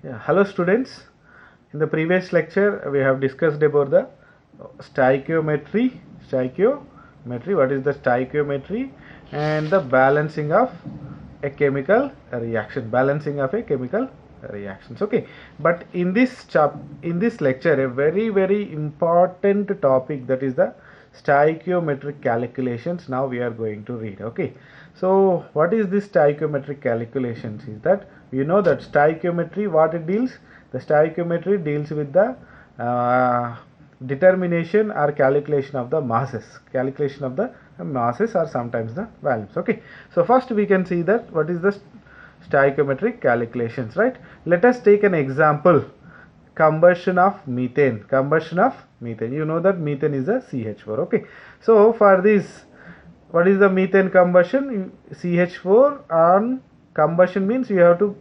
Yeah, hello students. In the previous lecture, we have discussed about the stoichiometry. Stoichiometry. What is the stoichiometry? And the balancing of a chemical reaction. Balancing of a chemical reactions. Okay. But in this lecture, a very important topic, that is the stoichiometric calculations. Now we are going to read. Okay. So what is this stoichiometric calculations? Is that you know that stoichiometry, what it deals? The stoichiometry deals with the determination or calculation of the masses. Calculation of the masses or sometimes the values. Okay. So first we can see that what is the stoichiometric calculations, right? Let us take an example. Combustion of methane. Combustion of methane. You know that methane is a CH4. Okay. So for this, what is the methane combustion? CH4 on combustion means you have to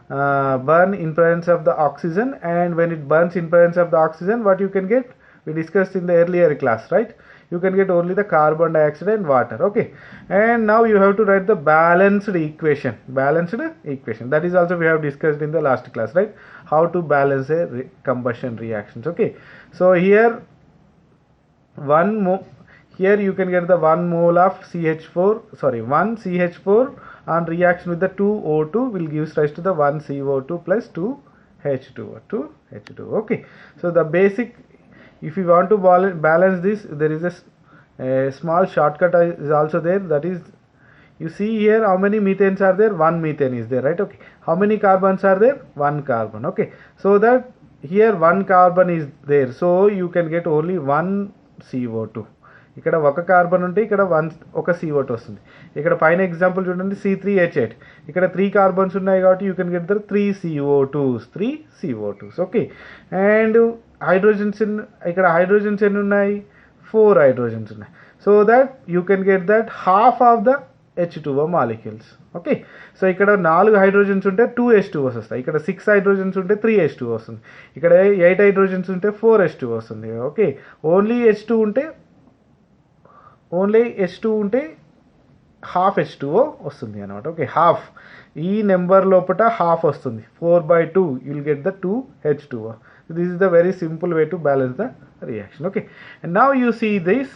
burn in presence of the oxygen, and when it burns in presence of the oxygen, what you can get? We discussed in the earlier class, right? You can get only the carbon dioxide and water. Okay. And now you have to write the balanced equation. Balanced equation. That is also we have discussed in the last class, right? How to balance a combustion reactions. Okay. So here here you can get the 1 mole of CH4, sorry, 1 CH4 on reaction with the 2 O2 will gives rise to the 1 CO2 plus 2 H2O, 2 H2O. Okay. So the basic, if you want to balance this, there is a small shortcut is also there. That is, you see here how many methanes are there? 1 methane is there, right? Okay. How many carbons are there? 1 carbon. Okay. So that here 1 carbon is there, so you can get only 1 CO2. ఇక్కడ ఒక carbon ఉంటే ఇక్కడ ఒక CO2 వస్తుంది. ఇక్కడ పైన example చూడండి, C3H8. ఇక్కడ 3 కార్బన్స్ ఉన్నాయి కాబట్టి you can get the 3 CO2s. Okay. And hydrogens, ఇక్కడ హైడ్రోజన్స్ ఎన్ని ఉన్నాయి? 4 హైడ్రోజన్స్ ఉన్నాయి. So that you can get that half of the H2O molecules. Okay. So ఇక్కడ 4 హైడ్రోజన్స్ ఉంటే 2 H2Os వస్తాయి. ఇక్కడ 6 హైడ్రోజన్స్ ఉంటే 3 H2O వస్తుంది. ఇక్కడ 8 హైడ్రోజన్స్ ఉంటే 4 H2O వస్తుంది. ఓకే. ఓన్లీ H2 ఉంటే హాఫ్ H2O వస్తుంది అనమాట. ఓకే. హాఫ్, ఈ నెంబర్ లోపల హాఫ్ వస్తుంది. 4/2 you will get the 2 H2O. This is the very simple way to balance the reaction. Okay. And now you see this,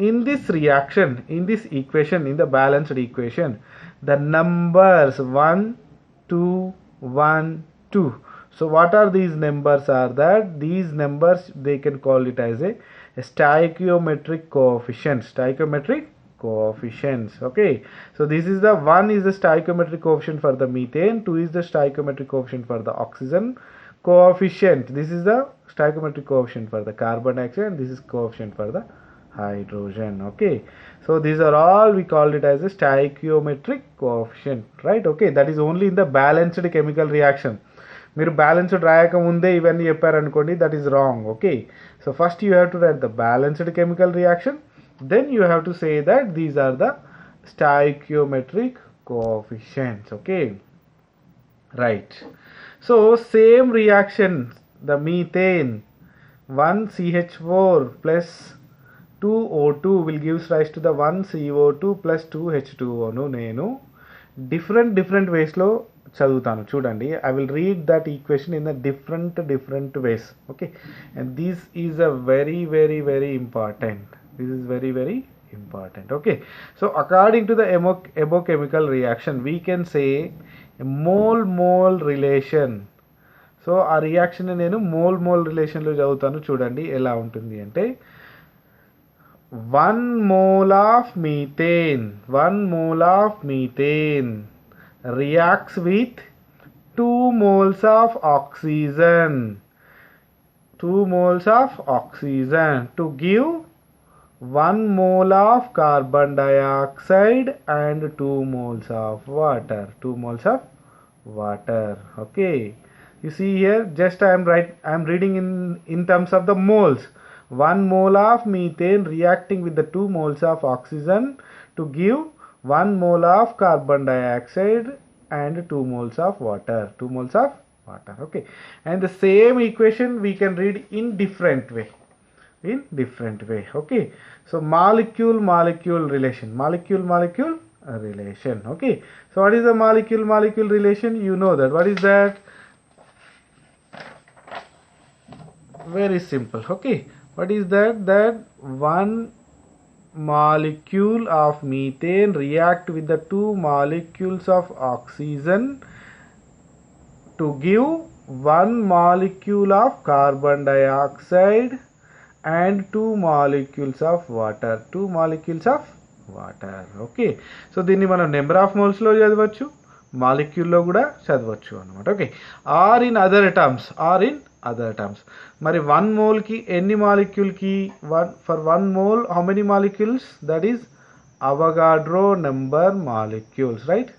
in this reaction, in this equation, in the balanced equation, the numbers 1, 2, 1, 2. So what are these numbers? Are that these numbers, they can call it as a stoichiometric coefficient. Stoichiometric coefficients. Okay. So this is the 1 is the stoichiometric coefficient for the methane, 2 is the stoichiometric coefficient for the oxygen coefficient. This is the stoichiometric coefficient for the carbon dioxide, and this is coefficient for the hydrogen. Okay. So these are all, we called it as a stoichiometric coefficient, right? Okay. That is only in the balanced chemical reaction. మీరు balanced రాయకముందే ఇవన్నీ చెప్పారనుకోండి, that is wrong. Okay. So first you have to write the balanced chemical reaction, then you have to say that these are the stoichiometric coefficients. Okay. Right. So same reaction, the methane 1 CH4 plus 2 O2 will gives rise to the 1 CO2 plus 2 H2O. నేను different వేస్లో చదువుతాను, చూడండి. I will read that equation in the different ways. Okay. And this is a very important. This is very important. Okay. So according to the above chemical reaction, we can say mole relation. So ఆ reaction నేను mole రిలేషన్లో చదువుతాను, చూడండి ఎలా ఉంటుంది అంటే 1 mole of methane reacts with 2 moles of oxygen to give 1 mole of carbon dioxide and 2 moles of water. Okay. You see here, just I am reading in terms of the moles. 1 mole of methane reacting with the 2 moles of oxygen to give 1 mole of carbon dioxide and 2 moles of water. Okay. And the same equation we can read in different way. Okay. So molecule relation. Okay. So what is the molecule relation? You know that. What is that? Very simple. Okay, what is that? That one molecule of methane react with the two molecules of oxygen to give one molecule of carbon dioxide and two molecules of water. Two molecules of water. Okay, so దీన్ని మనం number of మోల్స్లో చదవచ్చు, మాలిక్యూల్లో కూడా చదవచ్చు అనమాట. Okay, or in other terms మరి 1 మోల్కి ఎన్ని మాలిక్యూల్కి, for 1 mole how many molecules, that is Avogadro number molecules, right?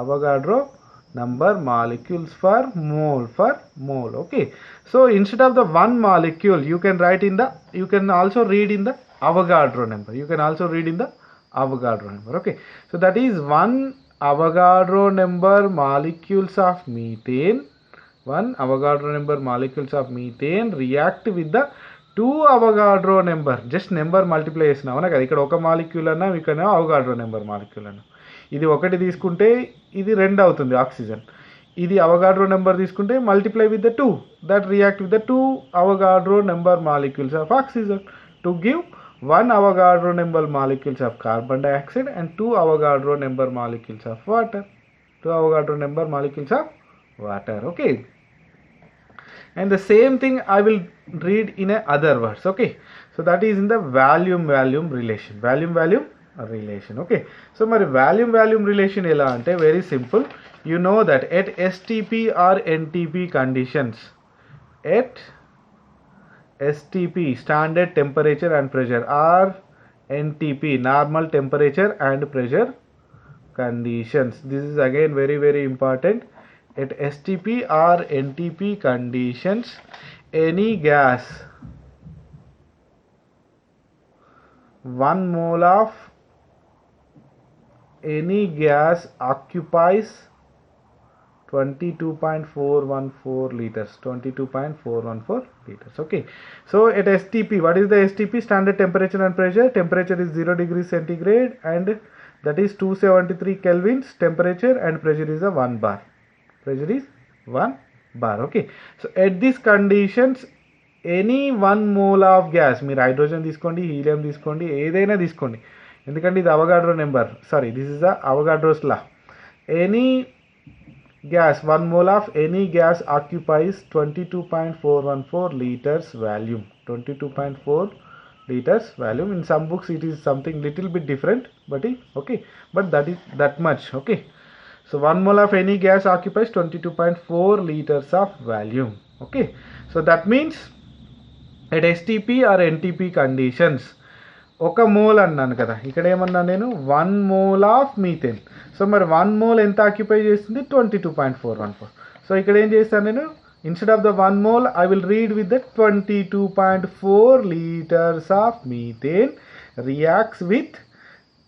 Avogadro number molecules per mole. Okay, so instead of the one molecule you can write in the, you can also read in the Avogadro number, okay. So that is one Avogadro number molecules of methane, react with the two Avogadro number, just number multiply చేసినా అవునా కదా, ఇక్కడ ఒక molecule అన్నా ఇక్కడ Avogadro number molecule అన్నా, ఇది ఒకటి తీసుకుంటే ఇది 2 అవుతుంది ఆక్సిజన్, ఇది అవగాడ్రో నెంబర్ తీసుకుంటే multiply with the 2 that react with the 2 Avogadro number molecules of oxygen to give 1 Avogadro number molecules of carbon dioxide and 2 Avogadro number molecules of water, okay. And the same thing I will read in a other words, okay. So that is in the volume relation, okay. So మరి volume relation ఎలా అంటే very simple, you know that at STP or NTP conditions, at STP standard temperature and pressure or NTP normal temperature and pressure conditions, this is again very important. At STP or NTP conditions, any gas 1 mole of any gas occupies 22.414 liters, okay. So at STP, what is the STP? Standard temperature and pressure. Temperature is 0 degrees centigrade and that is 273 kelvins temperature, and pressure is a 1 bar. Okay. So at these conditions any 1 mole of gas, మీరు hydrogen తీసుకోండి, helium తీసుకోండి, ఏదైనా తీసుకోండి, ఎందుకంటే ఇది Avogadro number, sorry this is the Avogadro's law. Any gas 1 mole of any gas occupies 22.414 liters volume, 22.4 liters volume. In some books it is something little bit different, but okay, but that is that much, okay. So 1 mole of any gas occupies 22.4 liters of volume, okay. So that means at STP or NTP conditions, ఒక mole అన్నాను కదా, ఇక్కడ ఏమన్నా నేను 1 mole of methane. So మరి 1 mole ఎంత occupy చేస్తుంది? 22.414. So ఇక్కడ ఏం చేస్తాను నేను, instead of the 1 mole I will read with the 22.4 liters of methane reacts with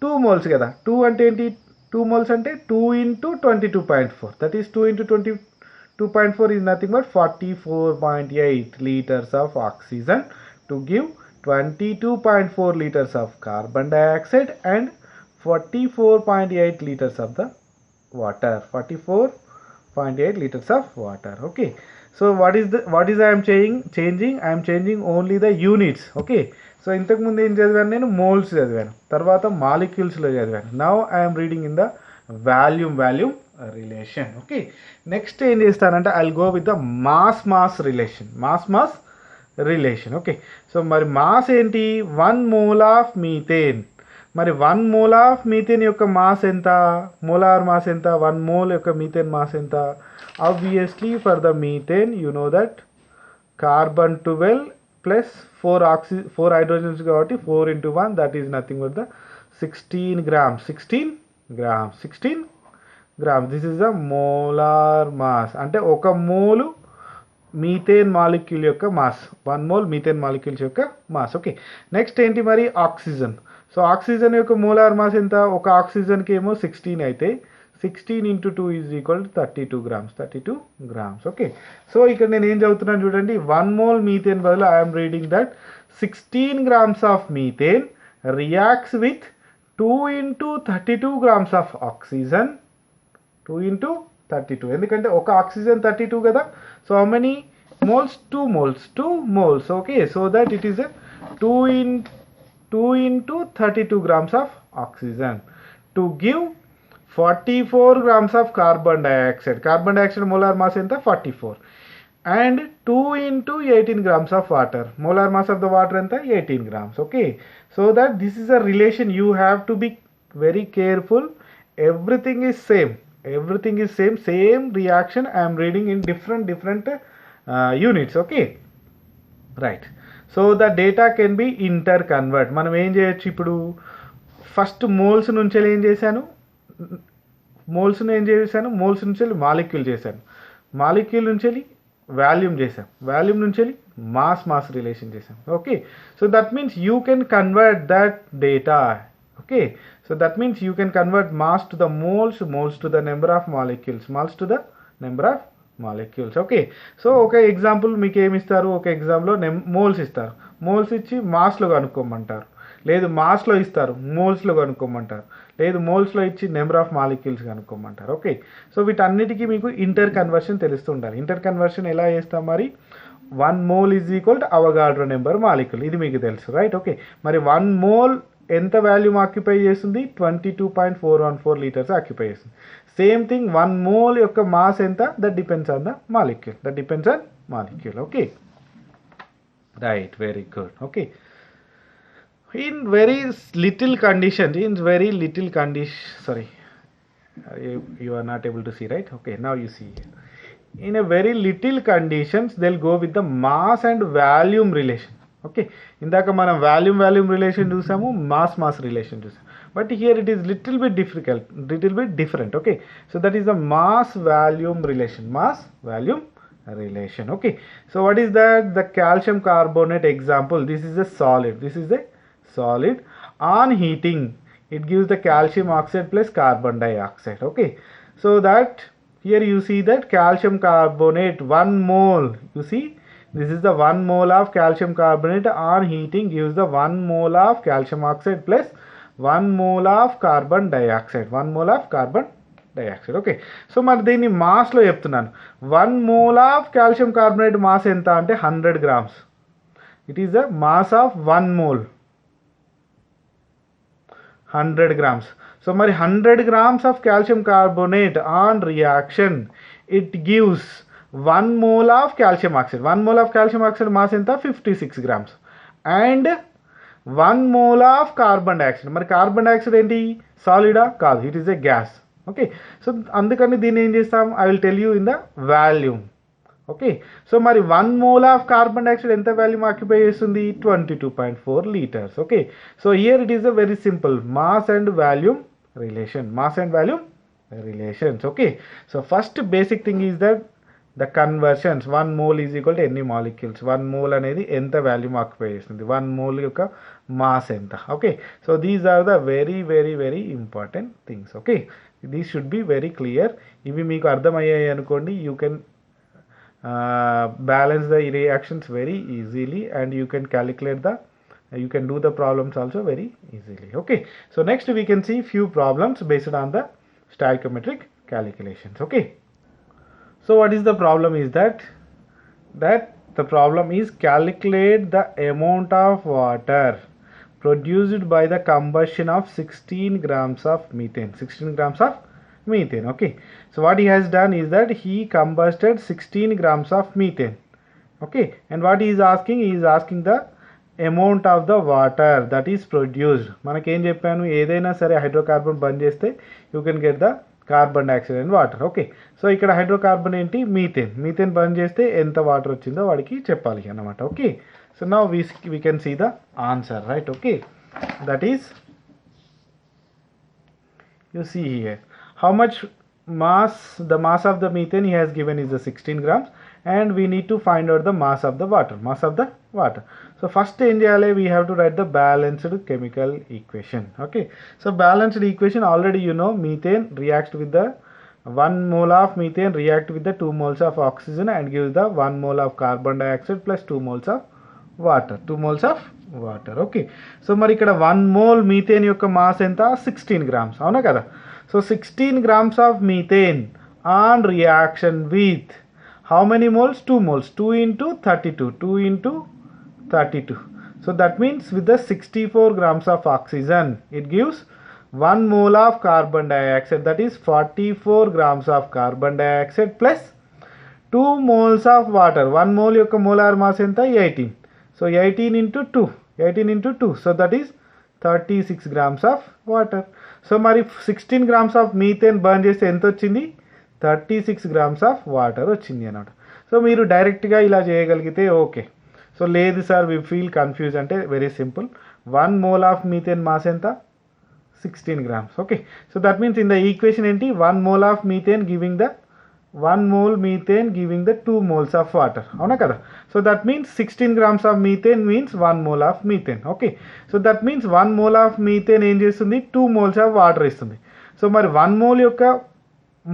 2 moles కదా. 2 అంటే ఏంటి? 2 moles అంటే 2 into 22.4, that is 2 into 22.4 is nothing but 44.8 liters of oxygen to give 22.4 liters of carbon dioxide and 44.8 liters of the water, 44.8 liters of water, okay. So what is I am changing? I am changing only the units, okay. So ఇంతకుముందు ఏం చదివాను నేను? Moles చదివాను, తర్వాత మాలిక్యూల్స్లో చదివాను. Now I'm reading in the volume relation, okay. Next ఏం చేస్తానంటే I will go with the mass relation, okay. So మరి మాస్ ఏంటి? 1 mole ఆఫ్ మీథేన్. మరి 1 mole ఆఫ్ మీథేన్ యొక్క మాస్ ఎంత? మోలార్ మాస్ ఎంత? 1 mole యొక్క మీథేన్ మాస్ ఎంత? Obviously for the methane you know that carbon 12 plus 4 hydrogens కాబట్టి 4 into 1, that is nothing but the 16 grams. This is the molar mass, అంటే ఒక మోలు methane molecule యొక్క mass, 1 mole methane molecules యొక్క mass, okay. Next ఏంటి మరి? Oxygen. So oxygen యొక్క molar mass ఎంత? ఒక ఆక్సిజన్కి ఏమో 16 అయితే 16 into 2 is equal to 32 grams, okay. So ఇక్కడ నేను ఏం చదువుతున్నాను చూడండి, 1 mole మీథేన్ బదులు I'm reading that 16 grams of methane reacts with 2 into 32 grams of oxygen, 2 into 32, ఎందుకంటే ఒక ఆక్సిజన్ 32 కదా. So how many moles, 2 moles, okay, so that it is a 2 into 32 grams of oxygen to give 44 grams of carbon dioxide. Carbon dioxide molar mass enta 44, and 2 into 18 grams of water. Molar mass of the water enta 18 grams, okay. So that this is a relation, you have to be very careful. Everything is same, same reaction I am reading in different units, okay, right. So the data can be interconvert. మనం ఏం చేయొచ్చు ఇప్పుడు, first moles నుంచి ఏం చేశాను, moles నుంచి molecule చేశాను, molecule నుంచి వాల్యూమ్ చేశాం, వాల్యూమ్ నుంచి మాస్ రిలేషన్ చేశాం, okay. So that means you can convert that data, okay. So that means you can convert mass to the moles, moles to the number of molecules, moles to the number of molecules, okay. So ఒక example మీకు ఏమి ఇస్తారు, ఒక ఎగ్జాంపుల్లో moles ఇస్తారు, moles ఇచ్చి మాస్లో కనుక్కోమంటారు, లేదు మాస్లో ఇస్తారు మోల్స్లో కనుక్కోమంటారు, లేదు మోల్స్లో ఇచ్చి నెంబర్ ఆఫ్ మాలిక్యూల్స్ కనుక్కోమంటారు, ఓకే. సో వీటన్నిటికీ మీకు ఇంటర్ కన్వర్షన్ తెలుస్తూ ఉండాలి. ఇంటర్ కన్వర్షన్ ఎలా చేస్తాం మరి, 1 mole is equal to Avogadro number molecule, ఇది మీకు తెలుసు, రైట్, ఓకే. మరి 1 mole ఎంత వాల్యూమ్ ఆక్యుపై చేస్తుంది, 22.414 లీటర్స్ ఆక్యుపై చేస్తుంది. సేమ్ థింగ్ 1 mole యొక్క మాస్ ఎంత, that depends on the molecule, okay, right, very good, okay. in very little conditions, sorry, you are not able to see, right, okay, now you see. In a very little conditions they'll go with the mass and volume relation, okay. ఇందాక మనం volume relation చూసాము, mass relation చూసాము, but here it is little bit different, okay. So that is the mass volume relation, okay. So what is that, the calcium carbonate example, this is a solid, on heating it gives the calcium oxide plus carbon dioxide, okay. So that here you see that calcium carbonate 1 mole, you see this is the 1 mole of calcium carbonate on heating gives the 1 mole of calcium oxide plus 1 mole of carbon dioxide, okay. So మరి దీన్ని Maslow చెప్తున్నాను, 1 mole of calcium carbonate mass ఎంత అంటే 100 grams, it is the mass of 1 mole, 100 grams. So మరి 100 grams of calcium carbonate on reaction it gives 1 mole of calcium oxide. 1 mole of calcium oxide mass ఎంత 56 grams and 1 mole of carbon dioxide. మరి carbon dioxide ఏంటి, సాలిడా కాదు, it is a gas, okay. So అందుకని దీన్ని ఏం చేస్తాం, I will tell you in the volume, okay. So మరి 1 mole of carbon dioxide ఎంత వాల్యూమ్ ఆక్యుపై చేస్తుంది, 22.4 litres, okay. So here it is a very simple mass and volume relations, okay. So first basic thing is that the conversions, 1 mole is equal to ఎన్ని molecules, 1 mole అనేది ఎంత volume occupy చేస్తుంది, 1 mole యొక్క mass ఎంత, okay. So these are the very important things, okay. These should be very clear. ఇవి మీకు అర్థమయ్యాయి అనుకోండి, you can balance the reactions very easily and you can you can do the problems also very easily, okay. So next we can see few problems based on the stoichiometric calculations, okay. So what is the problem is that the problem is calculate the amount of water produced by the combustion of 16 grams of methane, okay. So what he has done is that he combusted 16 grams of methane, okay. And what he is asking the amount of the water that is produced. మనకి ఏం చెప్పాను, ఏదైనా సరే hydrocarbon బంద్ చేస్తే you can get the carbon dioxide and water, okay. So ఇక్కడ hydrocarbon ఏంటి, methane బంద్ చేస్తే ఎంత వాటర్ వచ్చిందో వాడికి చెప్పాలి అన్నమాట, okay. So now we can see the answer, right, okay. That is, you see here how much mass, the mass of the methane he has given is the 16 grams and we need to find out the mass of the water. So first ఏం చేయాలి, we have to write the balanced chemical equation, okay. So balanced equation already you know, methane reacts with the 1 mole of methane react with the 2 moles of oxygen and gives the 1 mole of carbon dioxide plus 2 moles of water, okay. So మరి ఇక్కడ 1 mole methane యొక్క mass ఎంత, 16 grams, అవునా కదా. So 16 grams of methane on reaction with How many moles? 2 moles. 2 into 32. 2 into 32. So that means with the 64 grams of oxygen, it gives 1 mole of carbon dioxide. That is 44 grams of carbon dioxide plus 2 moles of water. 1 mole యొక్క molar mass ఎంత? 18. So 18 into 2. 18 into 2. So that is 36 grams of water. So మరి 16 grams of methane burn చేస్తే ఎంత వచ్చింది? 36 grams of water వచ్చింది అన్నమాట. So మీరు డైరెక్ట్గా ఇలా చేయగలిగితే ఓకే. సో లేదు సార్ వి ఫీల్ కన్ఫ్యూజ్ అంటే very simple. 1 mole of methane mass ఎంత? 16 grams. Okay. So that means in the equation ఏంటి? 1 mole of methane giving the 1 mole methane giving the 2 moles of water. అవునా కదా? So that means 16 grams of methane means 1 mole of methane. Okay. So that means 1 mole of methane ఏం చేస్తుంది? 2 moles of water ఇస్తుంది. So మరి 1 mole యొక్క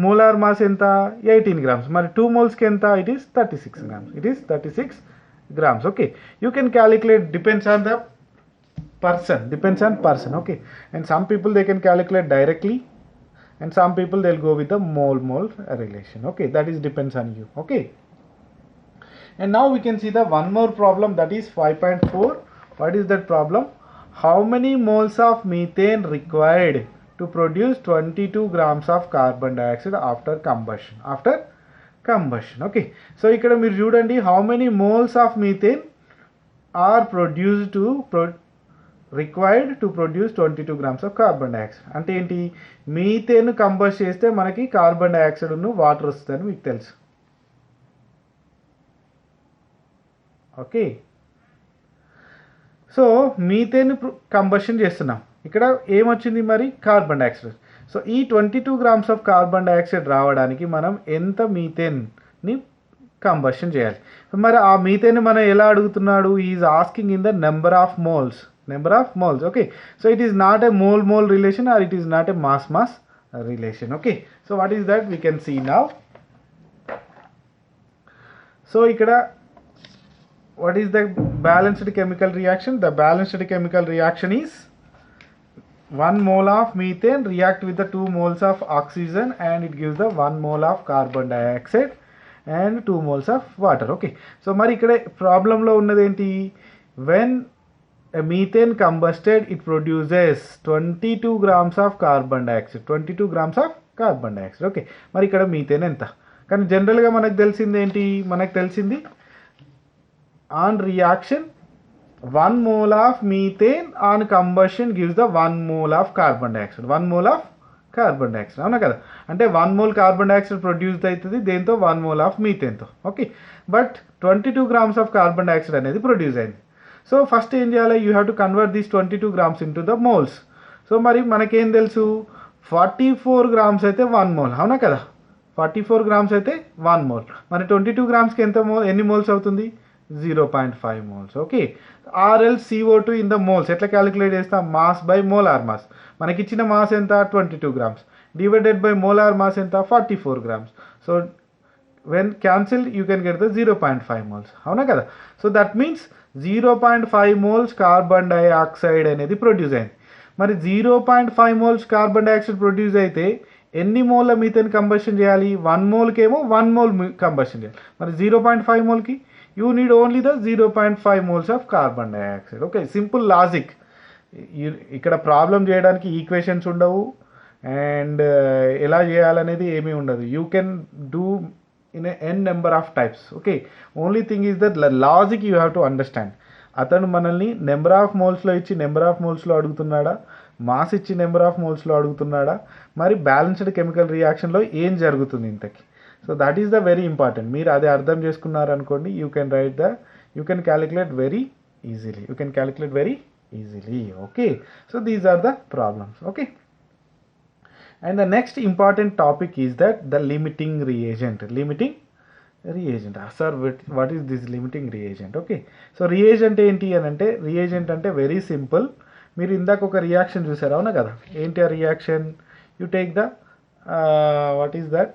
molar mass ఎంత? 18 grams. మరి 2 moles కి ఎంత? It is 36 grams. It is 36 grams. Okay. You can calculate, depends on the person. Okay. And some people they can calculate directly, and some people they'll go with the mole relation. Okay. That is depends on you. Okay. And now we can see the one more problem, that is 5.4. What is that problem? How many moles of methane required to produce 22 grams of carbon dioxide after combustion? Okay. So ఇక్కడ మీరు చూడండి, how many moles of methane are produced to required to produce 22 grams of carbon dioxide. అంటే ఏంటి? Methane combust చేస్తే మనకి carbon dioxide ఉన్న water వస్తుందని మీకు తెలుసు. ఓకే. సో మీథేన్ కంబషన్ చేస్తున్నాం. ఇక్కడ ఏమొచ్చింది మరి? Carbon dioxide. సో ఈ 22 గ్రామ్స్ ఆఫ్ కార్బన్ డైఆక్సైడ్ రావడానికి మనం ఎంత మీథేన్ని కంబషన్ చేయాలి? మరి ఆ మీథేన్ మనం ఎలా అడుగుతున్నాడు? Is asking in the number of moles. Okay. So it is not a mole relation, or it is not a mass relation. Okay. So what is that? We can see now. So ikkada what is the balanced chemical reaction? The balanced chemical reaction is 1 mole of methane react with the 2 moles of oxygen, and it gives the 1 mole of carbon dioxide and 2 moles of water. Okay. So మరి ఇక్కడ problem లో ఉన్నది ఏంటి? when a methane combusted, it produces 22 grams of carbon dioxide. 22 grams of carbon dioxide. Okay. మరి ఇక్కడ methane ఎంత? కానీ జనరల్గా మనకు తెలిసింది ఏంటి? మనకు తెలిసింది on reaction 1 mole of methane on combustion gives the 1 mole of carbon dioxide. 1 mole of carbon dioxide. అవునా కదా? అంటే 1 mole కార్బన్ డైఆక్సైడ్ ప్రొడ్యూస్ అవుతుంది దేంతో? 1 mole of మీథేన్తో. Okay. But 22 grams of carbon dioxide అనేది ప్రొడ్యూస్ అయింది. సో ఫస్ట్ ఏం చేయాలి? You have to convert these 22 grams into the moles. So మరి మనకేం తెలుసు? 44 grams అయితే 1 mole. అవునా కదా? 44 grams అయితే 1 mole. మరి 22 gramsకి ఎన్ని మోల్స్ అవుతుంది? 0.5 moles. ఓకే. ఆర్ఎల్ CO2 ఇన్ ద మోల్స్ ఎట్లా క్యాలిక్యులేట్ చేస్తాం? Mass by molar mass. మనకిచ్చిన మాస్ ఎంత? 22 grams divided by molar mass ఎంత? 44 grams. So when cancelled you can get the 0.5 moles. అవునా కదా? So that means 0.5 moles carbon dioxide అనేది produce అయింది. మరి 0.5 moles కార్బన్ డైఆక్సైడ్ ప్రొడ్యూస్ అయితే ఎన్ని మోల్ల మీథేన్ కంబషన్ చేయాలి? 1 mole ఏమో 1 mole కంబషన్ చేయాలి. మరి 0.5 moleకి you need only the 0.5 moles of carbon dioxide. Okay. Simple logic. ఇక్కడ ప్రాబ్లం చేయడానికి ఈక్వేషన్స్ ఉండవు, అండ్ ఎలా చేయాలనేది ఏమీ ఉండదు. You can do in a n number of types. Okay. Only thing is that logic you have to understand. అతను మనల్ని number of మోల్స్లో ఇచ్చి నెంబర్ ఆఫ్ మోల్స్లో అడుగుతున్నాడా? మాస్ ఇచ్చి నెంబర్ ఆఫ్ మోల్స్లో అడుగుతున్నాడా? మరి బ్యాలెన్స్డ్ కెమికల్ రియాక్షన్లో ఏం జరుగుతుంది ఇంతకి? So that is the very important. మీరు అది అర్థం చేసుకున్నారనుకోండి, you can calculate very easily. Okay. So these are the problems. Okay. And the next important topic is that the limiting reagent. Sir, what is this limiting reagent? Okay. So reagent ఏంటి అని అంటే, reagent అంటే very simple. మీరు ఇందాక ఒక reaction చూసారు, అవునా కదా? ఏంటి ఆ reaction? You take the what is that?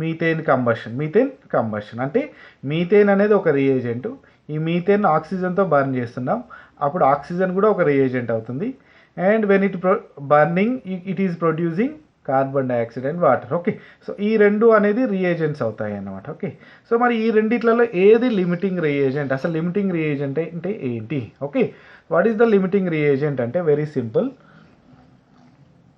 Methane combustion. అంటే మీథేన్ అనేది ఒక రియేజెంట్. ఈ మీథేన్ ఆక్సిజన్తో బర్న్ చేస్తున్నాం, అప్పుడు ఆక్సిజన్ కూడా ఒక రియేజెంట్ అవుతుంది. And when it burning, it is producing carbon dioxide and water. Okay, so ఈ రెండు అనేది రియేజెంట్స్ అవుతాయి అన్నమాట. ఓకే, సో మరి ఈ రెండిట్లలో ఏది లిమిటింగ్ రియేజెంట్? అసలు లిమిటింగ్ రియేజెంట్ అంటే ఏంటి? Okay, what is the limiting reagent అంటే వెరీ సింపుల్.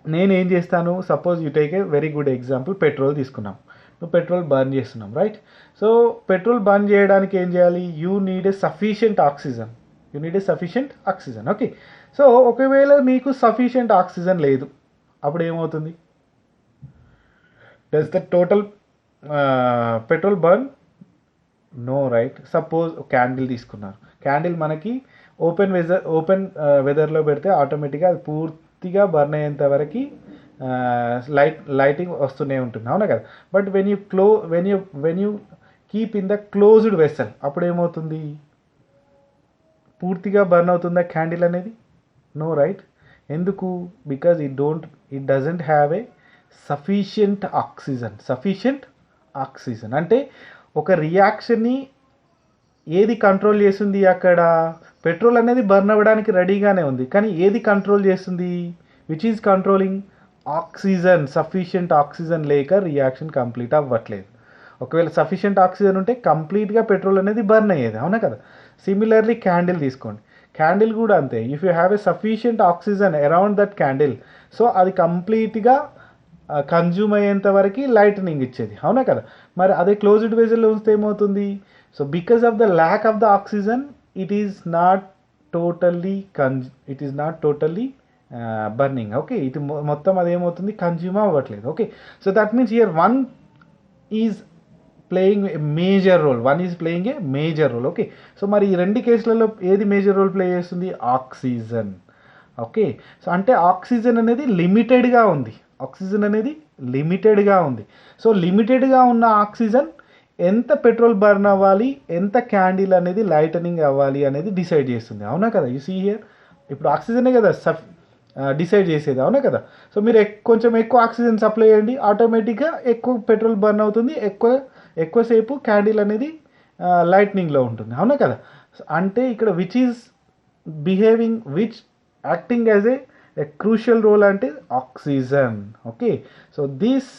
నేను ఏం చేస్తాను, suppose you take a very good example, petrol తీసుకున్నాం. నువ్వు పెట్రోల్ బర్న్ చేస్తున్నాం, రైట్? సో పెట్రోల్ బర్న్ చేయడానికి ఏం చేయాలి? You need a sufficient oxygen. Okay, so ఒకవేళ మీకు సఫిషియంట్ ఆక్సిజన్ లేదు, అప్పుడు ఏమవుతుంది? Does the total petrol burn? No, right? Suppose candle తీసుకున్నారు. క్యాండిల్ మనకి ఓపెన్ వెదర్లో పెడితే ఆటోమేటిక్గా అది పూర్తిగా బర్న్ అయ్యేంత వరకు లైటింగ్ వస్తూనే ఉంటుంది, అవునా కదా? But when you keep in the closed vessel, అప్పుడు ఏమవుతుంది? పూర్తిగా బర్న్ అవుతుందా క్యాండిల్ అనేది? No, right? ఎందుకు? Because it doesn't have a sufficient oxygen. అంటే ఒక రియాక్షన్ని ఏది కంట్రోల్ చేస్తుంది? అక్కడ పెట్రోల్ అనేది బర్న్ అవ్వడానికి రెడీగానే ఉంది, కానీ ఏది కంట్రోల్ చేస్తుంది? Which is controlling? Oxygen. Sufficient oxygen లేక రియాక్షన్ కంప్లీట్ అవ్వట్లేదు. ఒకవేళ సఫిషియంట్ ఆక్సిజన్ ఉంటే కంప్లీట్గా పెట్రోల్ అనేది బర్న్ అయ్యేది, అవునా కదా? సిమిలర్లీ క్యాండిల్ తీసుకోండి. క్యాండిల్ కూడా అంతే. If you have a sufficient oxygen around that candle, so అది కంప్లీట్గా కన్జ్యూమ్ అయ్యేంత వరకు లైటనింగ్ ఇచ్చేది, అవునా కదా? మరి అదే క్లోజ్డ్ వెజల్లో ఉంటే ఏమవుతుంది? So because of the lack of the oxygen it is not totally burning. Okay, ఇది మొత్తం అదేమవుతుంది? కన్జ్యూమ్ అవ్వట్లేదు. Okay, so that means here one is playing a major role. Okay, so మరి ఈ రెండు కేసులలో ఏది మేజర్ రోల్ ప్లే చేస్తుంది? ఆక్సిజన్. ఓకే, సో అంటే ఆక్సిజన్ అనేది లిమిటెడ్గా ఉంది. సో లిమిటెడ్గా ఉన్న ఆక్సిజన్ ఎంత పెట్రోల్ బర్న్ అవ్వాలి, ఎంత క్యాండిల్ అనేది లైటనింగ్ అవ్వాలి అనేది డిసైడ్ చేస్తుంది, అవునా కదా? యూ సీ హియర్, ఇప్పుడు ఆక్సిజనే కదా డిసైడ్ చేసేది, అవునా కదా? సో మీరు కొంచెం ఎక్కువ ఆక్సిజన్ సప్లై చేయండి, ఆటోమేటిక్గా ఎక్కువ పెట్రోల్ బర్న్ అవుతుంది, ఎక్కువసేపు క్యాండిల్ అనేది లైట్నింగ్లో ఉంటుంది, అవునా కదా? అంటే ఇక్కడ which acting as a crucial role అంటే oxygen. Okay, so this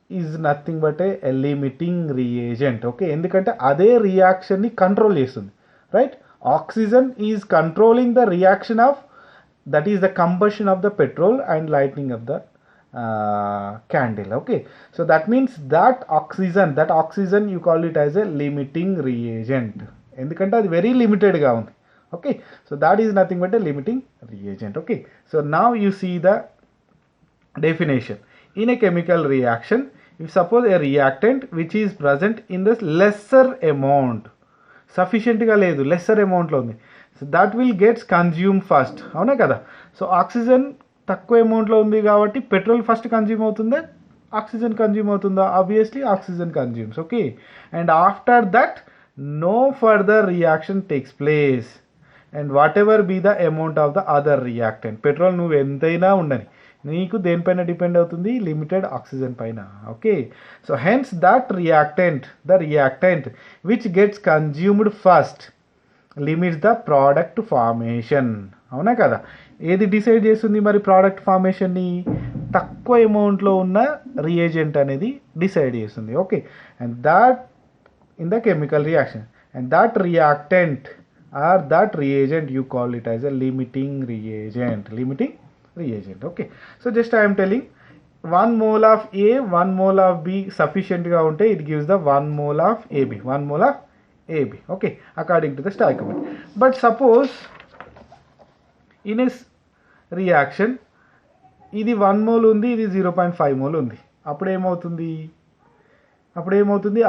is nothing but a limiting reagent. Okay, ఎందుకంటే అదే రియాక్షన్ని కంట్రోల్ చేస్తుంది, right? Oxygen is controlling the reaction of that is the combustion of the petrol and lightning of the candle. Okay, so that means that oxygen you call it as a limiting reagent, ఎందుకంటే అది very లిమిటెడ్గా ఉంది. Okay, so that is nothing but a limiting reagent. Okay, so now you see the definition. In a chemical reaction, if suppose a reactant which is present in this lesser amount, సఫిషియెంట్గా లేదు, lesser అమౌంట్లో ఉంది, so that will gets consume first, అవునా కదా? So oxygen తక్కువ అమౌంట్లో ఉంది కాబట్టి పెట్రోల్ ఫస్ట్ కన్జ్యూమ్ అవుతుందా, ఆక్సిజన్ కన్జ్యూమ్ అవుతుందా? Obviously oxygen consumes. Okay, and after that no further reaction takes place and whatever be the amount of the other reactant. Petrol నువ్వు ఎంతైనా ఉండని, నీకు దేనిపైన డిపెండ్ అవుతుంది? లిమిటెడ్ ఆక్సిజన్ పైన. Okay, so hence the reactant which gets consumed first limits the product formation, అవునా కదా? ఏది డిసైడ్ చేస్తుంది మరి ప్రోడక్ట్ ఫార్మేషన్ని? తక్కువ అమౌంట్లో ఉన్న రియేజెంట్ అనేది డిసైడ్ చేస్తుంది. Okay, and that in the chemical reaction, and that reactant or that reagent you call it as a limiting reagent. Okay, so just I'm telling 1 mole of A, 1 mole of B సఫిషియెంట్గా ఉంటే it gives the 1 mole of AB. Okay, according to the stoichiometry. But suppose in a reaction ఇది 1 mole ఉంది, ఇది 0.5 mole ఉంది, అప్పుడు ఏమవుతుంది?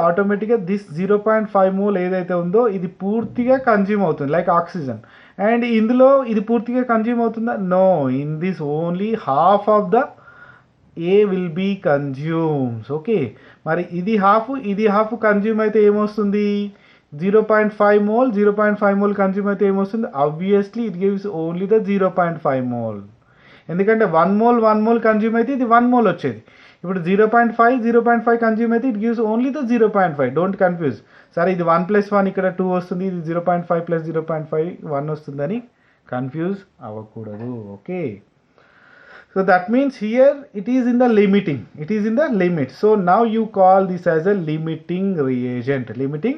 ఆటోమేటిక్గా this 0.5 mole ఏదైతే ఉందో ఇది పూర్తిగా కన్జ్యూమ్ అవుతుంది లైక్ ఆక్సిజన్. అండ్ ఇందులో ఇది పూర్తిగా కన్జ్యూమ్ అవుతుందా? No, in this only half of the A will be consumed. Okay, మరి ఇది హాఫ్ కన్జ్యూమ్ అయితే ఏమొస్తుంది? 0.5 mole కన్జ్యూమ్ అయితే ఏమొస్తుంది? Obviously it gives only the 0.5 mole, ఎందుకంటే 1 mole కన్జ్యూమ్ అయితే ఇది 1 mole వచ్చేది. ఇప్పుడు 0.5 కన్జ్యూమ్ అయితే it gives only the 0.5. Don't confuse. సరే ఇది 1 + 1 ఇక్కడ 2 వస్తుంది, ఇది 0.5 + 0.5 1 వస్తుందని కన్ఫ్యూజ్ అవ్వకూడదు. Okay, So that means here it is in the limiting, it is in the limit. So now you call this as a limiting reagent, limiting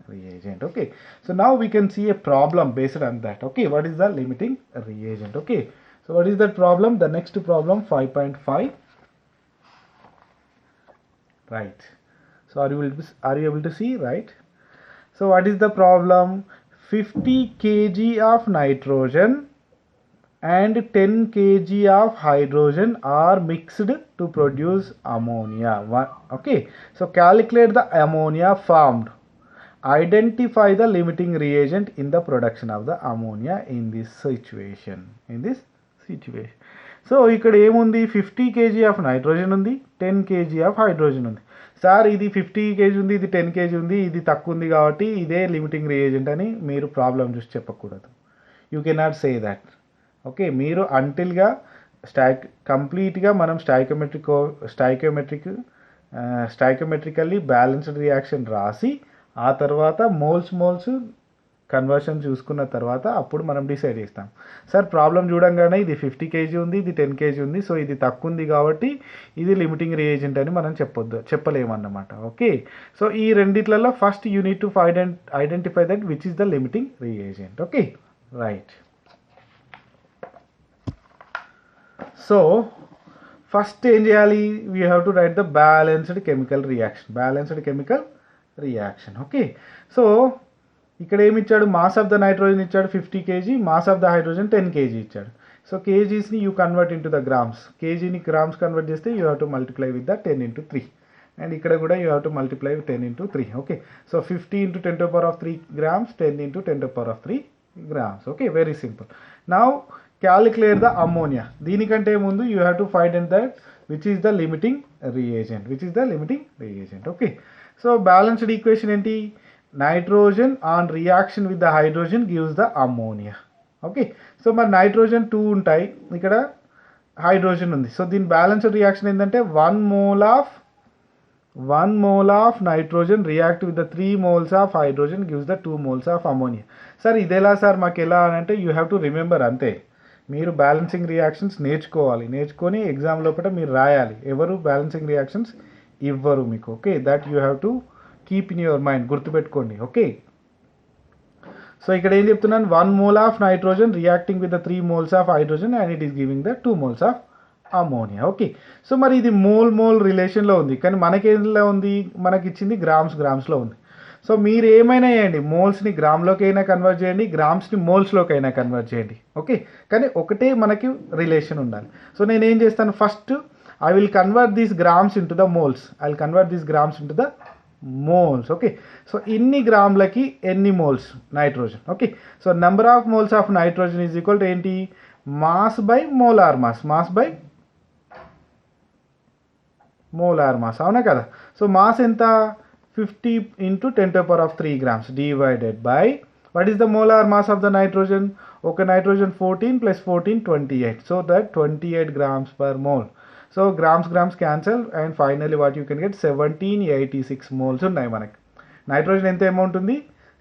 reagent. Okay, so now we can see a problem based on that. Okay, what is the limiting reagent? Okay, so what is that problem? The next problem, 5.5. right? So are you able to see? Right? So what is the problem? 50 kg of nitrogen and 10 kg of hydrogen are mixed to produce ammonia. Okay, so calculate the ammonia formed. Identify the limiting reagent in the production of the ammonia in this situation. So ఇక్కడ ఏముంది, 50 kg of nitrogen ఉంది, 10 kg of hydrogen ఉంది. Sir ఇది 50 kg ఉంది, ఇది 10 kg ఉంది, ఇది తక్కువ ఉంది కాబట్టి ఇదే లిమిటింగ్ రియేజెంట్ అని మీరు ప్రాబ్లం చూసి చెప్పకూడదు. You cannot say that. Okay, మీరు అంటిల్గా కంప్లీట్గా మనం స్టాయికోమెట్రికల్లీ బ్యాలెన్స్డ్ రియాక్షన్ రాసి ఆ తర్వాత మోల్స్ కన్వర్షన్ చూసుకున్న తర్వాత అప్పుడు మనం డిసైడ్ చేస్తాం. సార్ ప్రాబ్లం చూడంగానే ఇది 50 kg ఉంది, ఇది 10 kg ఉంది, సో ఇది తక్కువ ఉంది కాబట్టి ఇది లిమిటింగ్ రియేజెంట్ అని మనం చెప్పలేమన్నమాట. ఓకే, సో ఈ రెండిట్లలో first you need to identify that which is the limiting reagent. Okay, right. So first ఏం చేయాలి, we have to write the balanced chemical reaction. Okay, so ఇక్కడ ఏమి ఇచ్చాడు, మాస్ ఆఫ్ ద నైట్రోజన్ ఇచ్చాడు 50 kg, mass of the hydrogen 10 kg ఇచ్చాడు. So కేజీస్ని you convert into the grams, కేజీని grams convert చేస్తే you have to multiply with the 10 into 3, and ఇక్కడ కూడా you have to multiply with 10 into 3. Okay, so 50 into 10⁻³ grams, 10 into 10⁻³ grams. Okay, very simple. Now calculate the ammonia. దీనికంటే ముందు you have to find and that which is the limiting reagent. Okay, so balanced equation ఏంటి, nitrogen on reaction with the hydrogen gives the ammonia. Okay, so మరి nitrogen 2 ఉంటాయి, ఇక్కడ hydrogen ఉంది. So దీని balanced reaction ఏంటంటే 1 mole of nitrogen react with the 3 moles of hydrogen gives the 2 moles of ammonia. Sir ఇదేలా sir మాకు ఎలా అని అంటే యూ హ్యావ్ టు రిమెంబర్, అంతే. మీరు బ్యాలెన్సింగ్ రియాక్షన్స్ నేర్చుకొని ఎగ్జామ్ లోపల మీరు రాయాలి. ఎవరు బ్యాలెన్సింగ్ రియాక్షన్స్ ఇవ్వరు మీకు. Okay, that you have to keep in your mind, గుర్తుపెట్టుకోండి. ఓకే, సో ఇక్కడ ఏం చెప్తున్నాను, 1 mole of nitrogen reacting with the 3 moles of hydrogen and it is giving the 2 moles of ammonia. Okay, so మరి ఇది mole రిలేషన్లో ఉంది, కానీ మనకేంలో ఉంది, మనకి ఇచ్చింది గ్రామ్స్లో ఉంది. సో మీరు ఏమైనా చేయండి, మోల్స్ని గ్రామ్లోకి అయినా కన్వర్ట్ చేయండి, గ్రామ్స్ని మోల్స్లోకి అయినా కన్వర్ట్ చేయండి. ఓకే, కానీ ఒకటే మనకి రిలేషన్ ఉండాలి. సో నేను ఏం చేస్తాను, first I will convert these grams into the moles. Okay, so inni gramlaki enni moles nitrogen. Okay, so number of moles of nitrogen is equal to enti, mass by molar mass, avuna kada. So mass enta 50 into 10⁻³ grams divided by what is the molar mass of the nitrogen. Okay, nitrogen 14 plus 14 28, so that 28 grams per mole. So grams cancel, and finally what you can get, 1786 moles ఉన్నాయి మనకి. Nitrogen ఎంత amount ఉంది,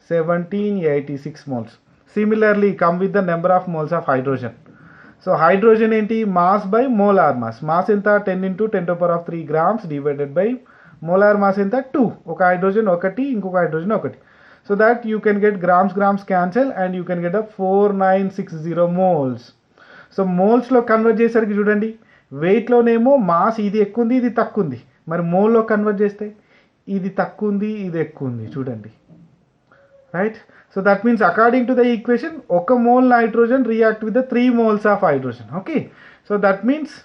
1786 moles. Similarly come with the number of moles of hydrogen. So hydrogen ఏంటి, mass by molar mass ఎంత 10 into 10⁻³ grams divided by molar mass ఎంత 2, ఒక hydrogen ఒకటి, ఇంకొక హైడ్రోజన్ ఒకటి. So that you can get grams cancel and you can get 4960 moles. So మోల్స్లో convert చేసరికి చూడండి, వెయిట్లోనేమో మాస్ ఇది ఎక్కువ ఉంది, ఇది తక్కువ ఉంది, మరి మోల్లో కన్వర్ట్ చేస్తే ఇది తక్కువ ఉంది, ఇది ఎక్కువ ఉంది, చూడండి. Right, so that means according to the equation 1 mole nitrogen react with the 3 moles of hydrogen. Okay, so that means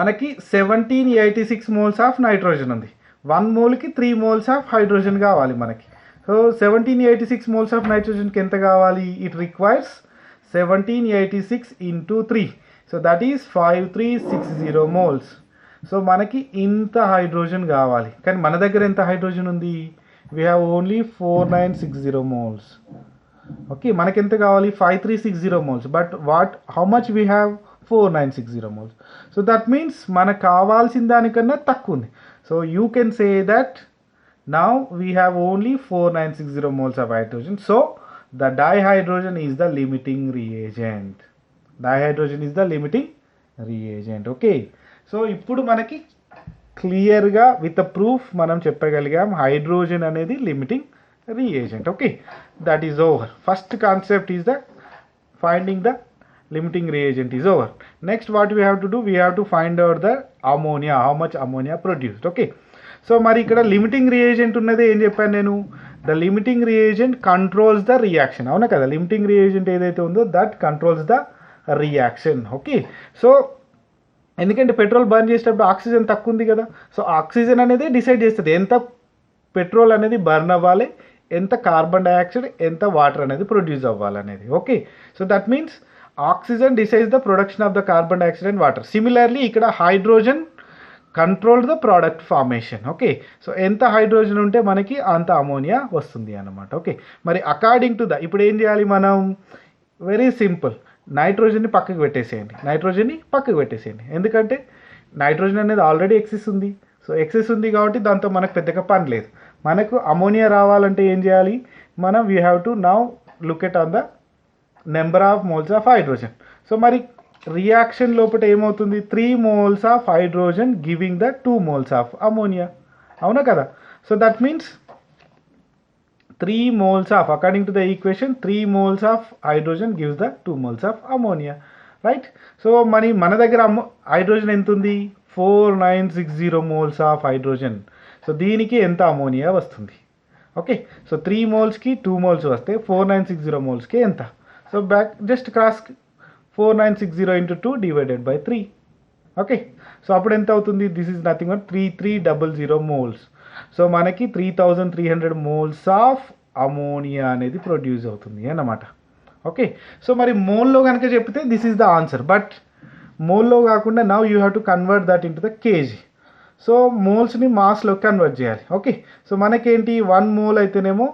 మనకి 1786 moles ఆఫ్ నైట్రోజన్ ఉంది, 1 moleకి 3 moles ఆఫ్ హైడ్రోజన్ కావాలి మనకి. సో 1786 moles ఆఫ్ నైట్రోజన్కి ఎంత కావాలి, it requires 1786 into 3. So that is 5360 moles. So మనకి ఇంత hydrogen కావాలి, కానీ మన దగ్గర ఎంత హైడ్రోజన్ ఉంది, we have only 4960 moles. Okay, మనకి ఎంత కావాలి, 5360 moles, but how much we have 4960 moles. So that means మనకు కావాల్సిన దానికన్నా తక్కువ ఉంది. So you can say that now we have only 4960 moles of hydrogen. So the dihydrogen is the limiting reagent. Dihydrogen is the limiting reagent. Okay, so ఇప్పుడు మనకి క్లియర్గా with proof మనం చెప్పగలిగాం hydrogen అనేది limiting reagent. Okay, that is over. First concept is the finding the limiting reagent is over. Next what we have to do, we have to find out the ammonia, how much ammonia produced. Okay, so మరి ఇక్కడ limiting reagent ఉన్నది ఏం చెప్పాను నేను, the limiting reagent controls the reaction. అవునా కదా, limiting reagent ఏదైతే ఉందో that controls the reaction. Okay, so ఎందుకంటే పెట్రోల్ బర్న్ చేసేటప్పుడు ఆక్సిజన్ తక్కువ ఉంది కదా, సో ఆక్సిజన్ అనేది డిసైడ్ చేస్తుంది ఎంత పెట్రోల్ అనేది బర్న్ అవ్వాలి, ఎంత కార్బన్ డైఆక్సైడ్, ఎంత వాటర్ అనేది ప్రొడ్యూస్ అవ్వాలనేది. Okay, so that means oxygen decides the production of the carbon dioxide and water. Similarly ఇక్కడ hydrogen control the product formation. Okay, so ఎంత హైడ్రోజన్ ఉంటే మనకి అంత అమోనియా వస్తుంది అన్నమాట. ఓకే, మరి అకార్డింగ్ టు ద ఇప్పుడు ఏం చేయాలి మనం, వెరీ సింపుల్, నైట్రోజన్ని పక్కకు పెట్టేసేయండి. ఎందుకంటే నైట్రోజన్ అనేది ఆల్రెడీ ఎక్సెస్ ఉంది. సో ఎక్సెస్ ఉంది కాబట్టి దాంతో మనకు పెద్దగా పని లేదు. మనకు అమోనియా రావాలంటే ఏం చేయాలి మనం, we have to now look at on the number of moles of hydrogen. So మరి రియాక్షన్ లోపల ఏమవుతుంది, 3 moles of hydrogen giving the 2 moles of ammonia. అవునా కదా, so that means 3 moles of, according to the equation 3 moles of hydrogen gives the 2 moles of ammonia, right. So మరి మన దగ్గర hydrogen ఎంత ఉంది, 4960 moles ఆఫ్ హైడ్రోజన్. సో దీనికి ఎంత ammonia వస్తుంది. ఓకే, సో 3 molesకి 2 moles వస్తే 4960 molesకి ఎంత. So back just cross 4960 into 2 divided by 3. Okay, so అప్పుడు ఎంత అవుతుంది, this is nothing but 3300 moles. So మనకి 3300 moles ఆఫ్ అమోనియా అనేది ప్రొడ్యూస్ అవుతుంది అన్నమాట. ఓకే, సో మరి మోల్లో కనుక చెప్తే this is the answer, but మోల్లో కాకుండా now you have to convert that into the KG. So మోల్స్ని మాస్లో కన్వర్ట్ చేయాలి. ఓకే, సో మనకేంటి 1 mole అయితేనేమో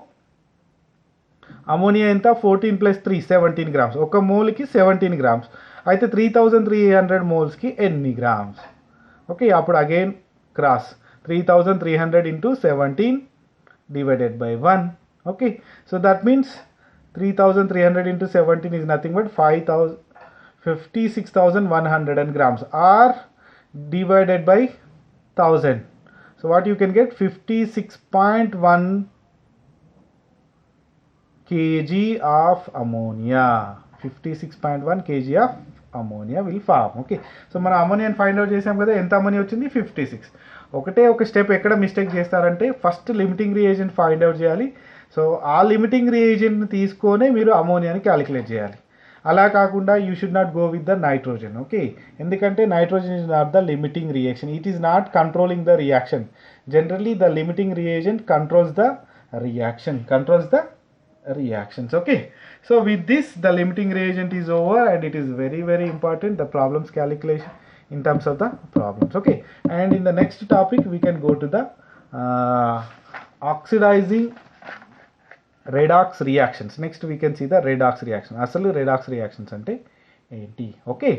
అమోనియా ఎంత, 14 + 3 17 grams. ఒక మోల్కి 17 grams అయితే 3300 molesకి ఎన్ని గ్రామ్స్. ఓకే, అప్పుడు again cross 3300 into 17 divided by 1. Okay, so that means 3300 into 17 is nothing but 56,100 grams or divided by 1000. So what you can get, 56.1 kg of ammonia. 56.1 kg of ammonia will form. Okay, so మనం అమోనియాని find out చేసాం కదా, ఎంత ammonia వచ్చింది 56. ఒక step ఎక్కడ mistake చేస్తారంటే first limiting reagent find out చేయాలి. So ఆ లిమిటింగ్ రియేజెంట్ని తీసుకొని మీరు అమోనియాని క్యాలిక్యులేట్ చేయాలి. అలా కాకుండా you should not go with the nitrogen. Okay, ఎందుకంటే nitrogen is not the limiting reaction, it is not controlling the reaction. Generally the limiting reagent controls the reactions. Okay, so with this the limiting reagent is over and it is very very important, the problems calculation in terms of the problems. Okay, and in the next topic we can go to the oxidizing redox reactions. Next we can see the redox reaction. Asalu redox reactions ante enti. Okay.